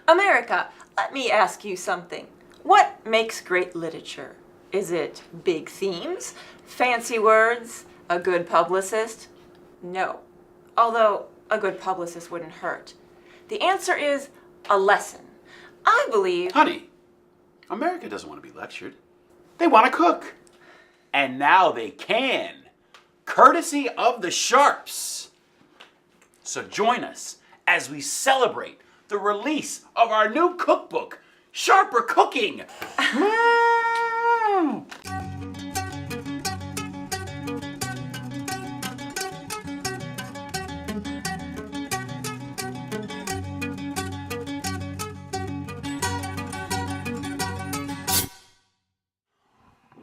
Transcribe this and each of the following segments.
America, let me ask you something. What makes great literature? Is it big themes, fancy words, a good publicist? No. Although a good publicist wouldn't hurt. The answer is a lesson. I believe... Honey, America doesn't want to be lectured. They want to cook. And now they can. Courtesy of the Sharps. So join us as we celebrate the release of our new cookbook, Sharper Cooking.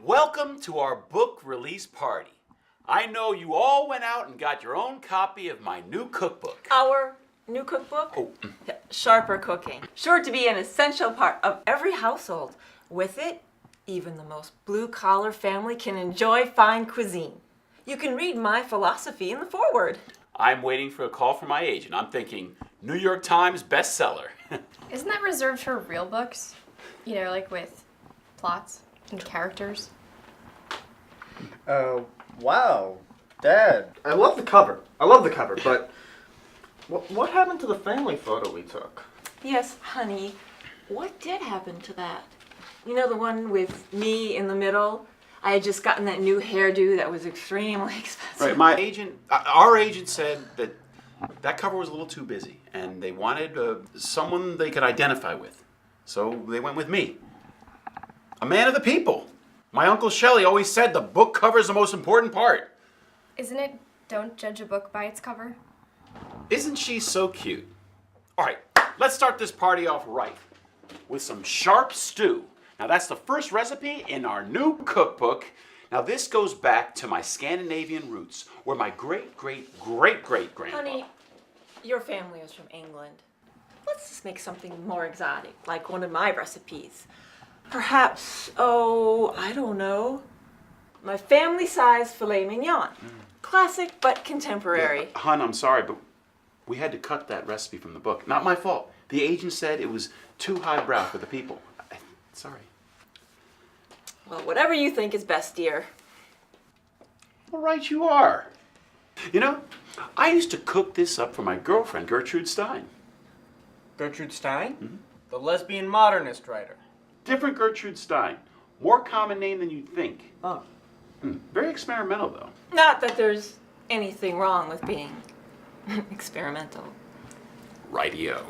Welcome to our book release party. I know you all went out and got your own copy of my new cookbook. Our new cookbook? Oh. Sharper Cooking. Sure to be an essential part of every household. With it, even the most blue-collar family can enjoy fine cuisine. You can read my philosophy in the foreword. I'm waiting for a call from my agent. I'm thinking New York Times bestseller. Isn't that reserved for real books? You know, like with plots and characters? Wow. Dad, I love the cover. But what happened to the family photo we took? Yes, honey. What did happen to that? You know, the one with me in the middle? I had just gotten that new hairdo that was extremely expensive. Right, our agent said that cover was a little too busy, and they wanted someone they could identify with. So they went with me. A man of the people. My Uncle Shelley always said the book cover is the most important part. Isn't it don't judge a book by its cover? Isn't she so cute? All right, let's start this party off right with some sharp stew. Now that's the first recipe in our new cookbook. Now this goes back to my Scandinavian roots, where my great-great-great-great-grandpa... Honey, your family is from England. Let's just make something more exotic, like one of my recipes. Perhaps, I don't know, my family-size filet mignon. Classic, but contemporary. Yeah, hon, I'm sorry, but we had to cut that recipe from the book. Not my fault. The agent said it was too highbrow for the people. Sorry. Well, whatever you think is best, dear. All right, you are. You know, I used to cook this up for my girlfriend, Gertrude Stein. Gertrude Stein? Mm-hmm. The lesbian modernist writer. Different Gertrude Stein. More common name than you'd think. Oh. Very experimental, though. Not that there's anything wrong with being experimental. Rightio.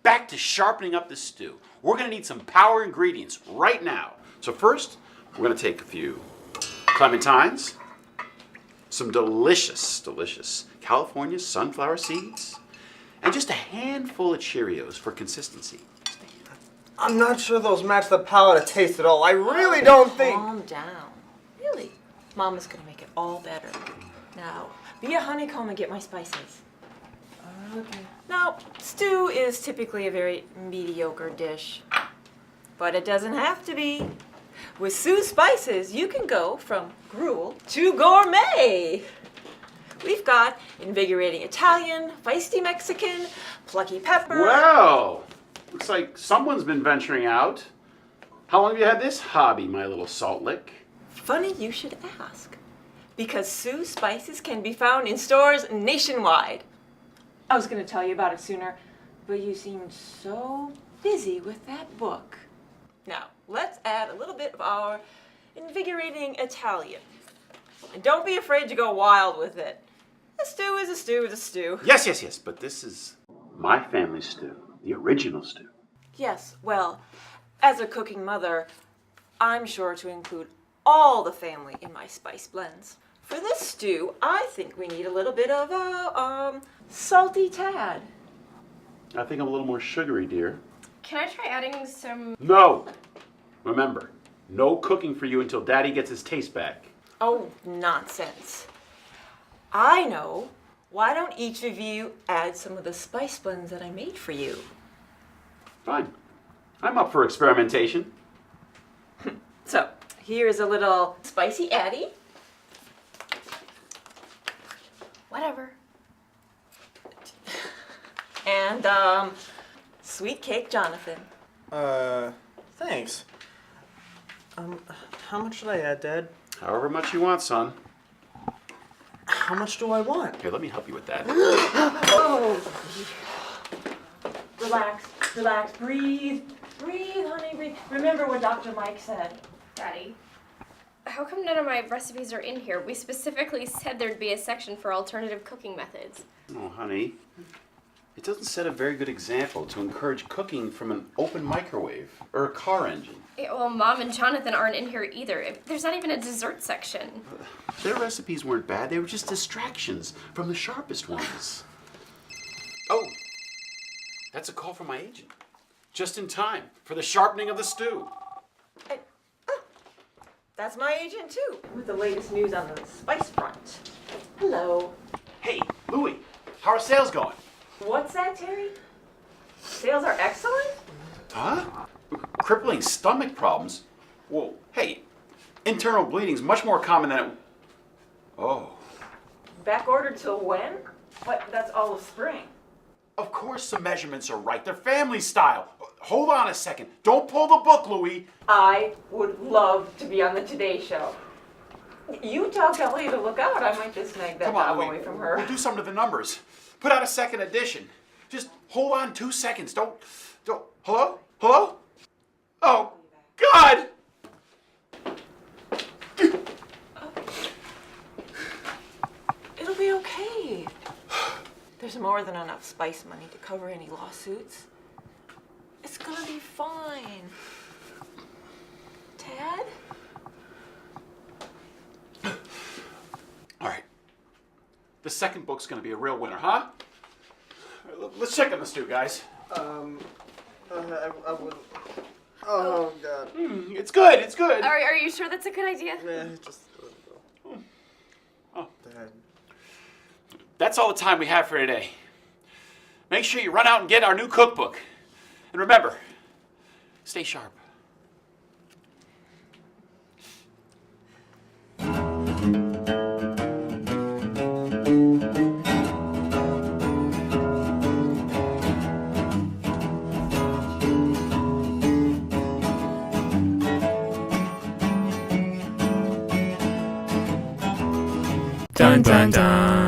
Back to sharpening up the stew. We're going to need some power ingredients right now. So first, we're going to take a few clementines, some delicious California sunflower seeds, and just a handful of Cheerios for consistency. I'm not sure those match the palate of taste at all. I really don't think... Calm down. Really. Mama's going to make it all better. Now, be a honeycomb and get my spices. Okay. Now, stew is typically a very mediocre dish, but it doesn't have to be. With Sue's spices, you can go from gruel to gourmet. We've got invigorating Italian, feisty Mexican, plucky pepper. Well, looks like someone's been venturing out. How long have you had this hobby, my little salt lick? Funny you should ask, because Sue's spices can be found in stores nationwide. I was going to tell you about it sooner, but you seemed so busy with that book. Now, let's add a little bit of our invigorating Italian. And don't be afraid to go wild with it. A stew is a stew is a stew. Yes, but this is my family stew, the original stew. Yes, well, as a cooking mother, I'm sure to include all the family in my spice blends. For this stew, I think we need a little bit of a, salty tad. I think I'm a little more sugary, dear. Can I try adding some... No! Remember, no cooking for you until Daddy gets his taste back. Oh, nonsense. I know. Why don't each of you add some of the spice blends that I made for you? Fine. I'm up for experimentation. So, here's a little spicy Addy. Whatever. And Sweet cake, Jonathan. Thanks. How much should I add, Dad? However much you want, son. How much do I want? Here, let me help you with that. Oh. Relax, relax, breathe. Breathe, honey, breathe. Remember what Dr. Mike said. Daddy, how come none of my recipes are in here? We specifically said there'd be a section for alternative cooking methods. Oh, honey. It doesn't set a very good example to encourage cooking from an open microwave or a car engine. Yeah, well, Mom and Jonathan aren't in here either. There's not even a dessert section. Their recipes weren't bad, they were just distractions from the sharpest ones. Oh, that's a call from my agent. Just in time for the sharpening of the stew. That's my agent too, with the latest news on the spice front. Hello. Hey, Louie, how are sales going? What's that, Terry? Sales are excellent? Huh? Crippling stomach problems? Well, hey, internal bleeding's much more common than it... Oh. Back ordered till when? But that's all of spring. Of course the measurements are right. They're family style. Hold on a second. Don't pull the book, Louie. I would love to be on the Today Show. You tell Kelly to look out. I might just snag that Come on, job Louie. away from her. We'll do something to the numbers. Put out a second edition. Just hold on 2 seconds. Don't. Hello? Hello? Oh, God! It'll be okay. There's more than enough spice money to cover any lawsuits. It's gonna be fine. Tad? All right. The second book's gonna be a real winner, huh? Let's check on the stew, guys. I wouldn't. Oh, God. It's good, it's good. Are you sure that's a good idea? Yeah, just let it go. Oh. Dad. That's all the time we have for today. Make sure you run out and get our new cookbook. And remember, stay sharp. Dun dun dun.